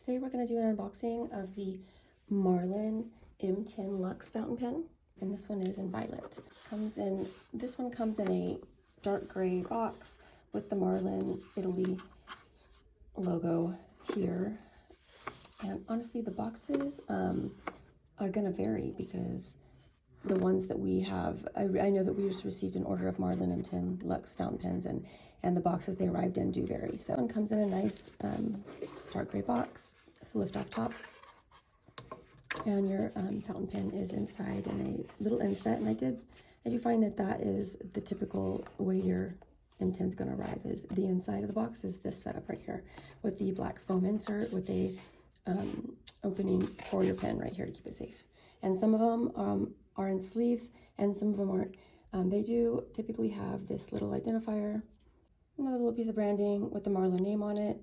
Today we're going to do an unboxing of the Marlen M10 Lux fountain pen, and this one is in violet. This one comes in a dark gray box with the Marlen Italy logo here. And honestly, the boxes are going to vary because the ones that we have, I know that we just received an order of Marlen M10 Lux fountain pens, and the boxes they arrived in do vary. So one comes in a nice dark gray box with a lift off top, and your fountain pen is inside in a little inset. And I do find that is the typical way your M10 is going to arrive. Is the inside of the box is this setup right here with the black foam insert with a opening for your pen right here to keep it safe. And some of them are in sleeves and some of them aren't. They do typically have this little identifier, another little piece of branding with the Marlen name on it.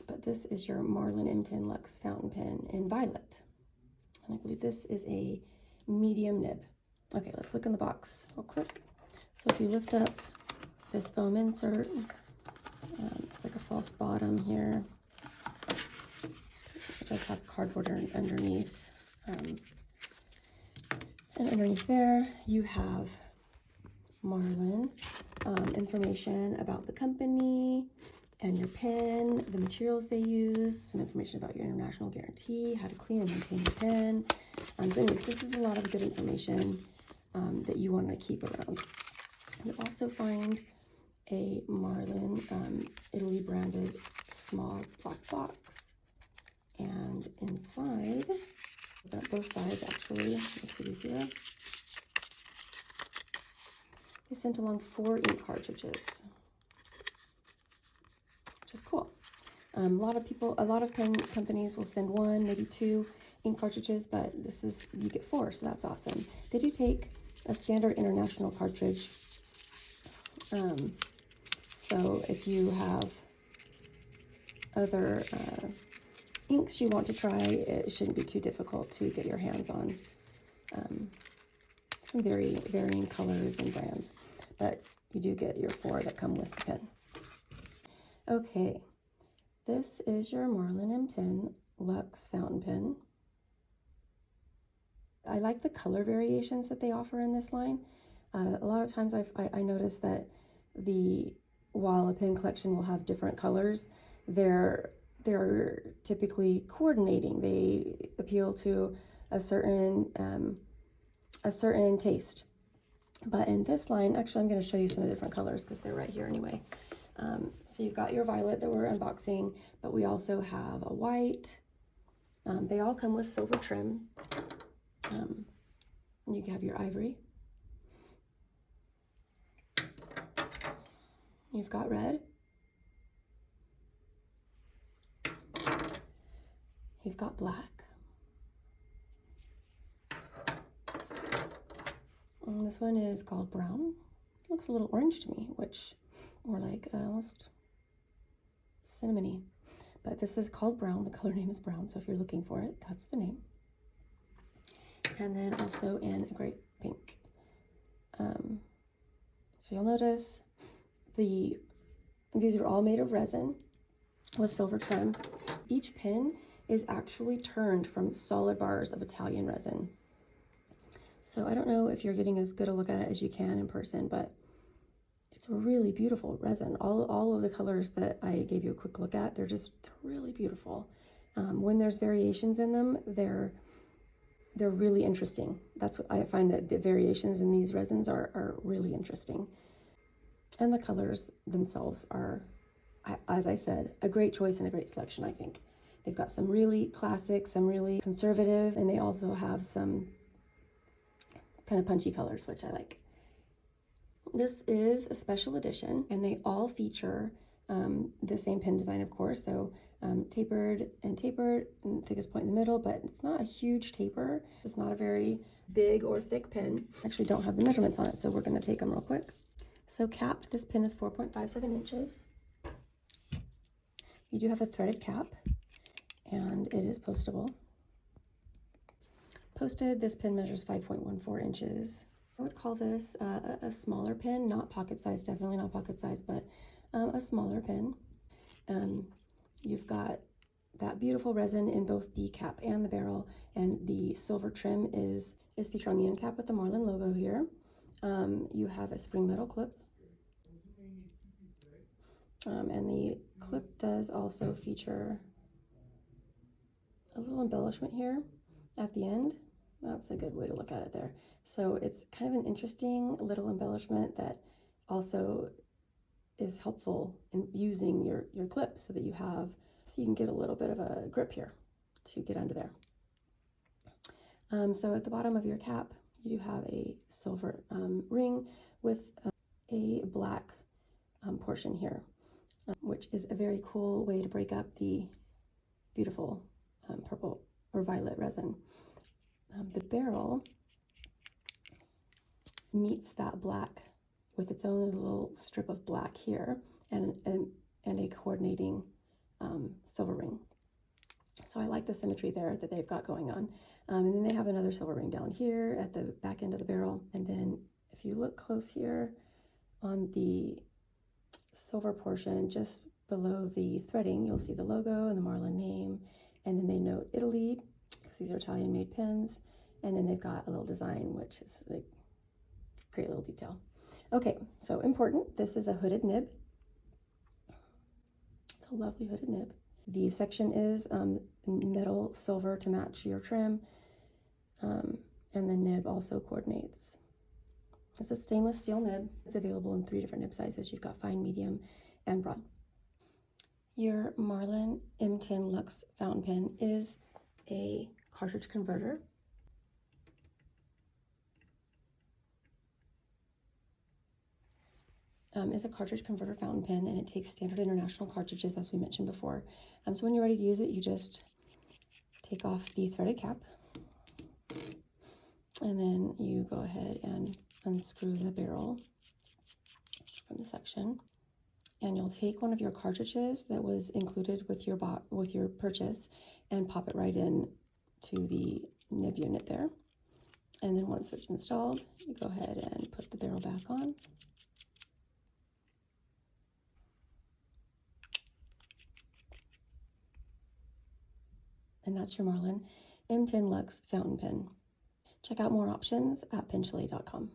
But this is your Marlen M10 Lux fountain pen in violet. And I believe this is a medium nib. Okay, let's look in the box real quick. So if you lift up this foam insert, it's like a false bottom here. It does have cardboard underneath. And underneath there, you have Marlen information about the company and your pen, the materials they use, some information about your international guarantee, how to clean and maintain your pen. So anyways, this is a lot of good information that you want to keep around. You'll also find a Marlen Italy branded small black box. And inside, open up both sides actually, makes it easier. They sent along 4 ink cartridges, which is cool. A lot of pen companies will send 1, maybe 2 ink cartridges, but you get 4, so that's awesome. They do take a standard international cartridge. So if you have other inks you want to try, it shouldn't be too difficult to get your hands on some varying colors and brands, but you do get your 4 that come with the pen. Okay, this is your Marlen M10 Lux fountain pen. I like the color variations that they offer in this line. A lot of times I noticed that while a pen collection will have different colors, they're typically coordinating. They appeal to a certain taste. But in this line, actually, I'm going to show you some of the different colors because they're right here anyway. So you've got your violet that we're unboxing, but we also have a white. They all come with silver trim. You have your ivory. You've got red. You've got black. And this one is called brown. It looks a little orange to me, or like almost cinnamony. But this is called brown. The color name is brown, so if you're looking for it, that's the name. And then also in a great pink. So you'll notice these are all made of resin with silver trim. Each pin is actually turned from solid bars of Italian resin. So I don't know if you're getting as good a look at it as you can in person, but it's a really beautiful resin. All of the colors that I gave you a quick look at, they're really beautiful. When there's variations in them, they're really interesting. That's what I find, that the variations in these resins are really interesting. And the colors themselves are, as I said, a great choice and a great selection, I think. They've got some really classic, some really conservative, and they also have some kind of punchy colors, which I like. This is a special edition, and they all feature the same pen design, of course. So tapered, and thickest point in the middle, but it's not a huge taper. It's not a very big or thick pen. I actually don't have the measurements on it, so we're going to take them real quick. So capped, this pen is 4.57 inches. You do have a threaded cap, and it is postable. Posted, this pen measures 5.14 inches. I would call this a smaller pen, not pocket size, definitely not pocket size, but a smaller pen. You've got that beautiful resin in both the cap and the barrel, and the silver trim is featured on the end cap with the Marlen logo here. You have a spring metal clip, and the clip does also feature a little embellishment here at the end. That's a good way to look at it there. So it's kind of an interesting little embellishment that also is helpful in using your clip so that you can get a little bit of a grip here to get under there. So at the bottom of your cap, you do have a silver ring with a black portion here, which is a very cool way to break up the beautiful purple or violet resin. The barrel meets that black with its own little strip of black here and a coordinating silver ring. So I like the symmetry there that they've got going on. And then they have another silver ring down here at the back end of the barrel. And then if you look close here on the silver portion, just below the threading, you'll see the logo and the Marlen name. And then they note Italy, because these are Italian made pens. And then they've got a little design, which is a great little detail. Okay, so important, this is a hooded nib. It's a lovely hooded nib. The section is metal silver to match your trim, and the nib also coordinates. It's a stainless steel nib. It's available in 3 different nib sizes. You've got fine, medium, and broad. Your Marlen M10 Lux fountain pen is a cartridge converter. Is a cartridge converter fountain pen, and it takes standard international cartridges, as we mentioned before. So when you're ready to use it, you just take off the threaded cap, and then you go ahead and unscrew the barrel from the section, and you'll take one of your cartridges that was included with your purchase and pop it right in to the nib unit there. And then once it's installed, you go ahead and put the barrel back on. And that's your Marlen M10 Lux fountain pen. Check out more options at penchalet.com.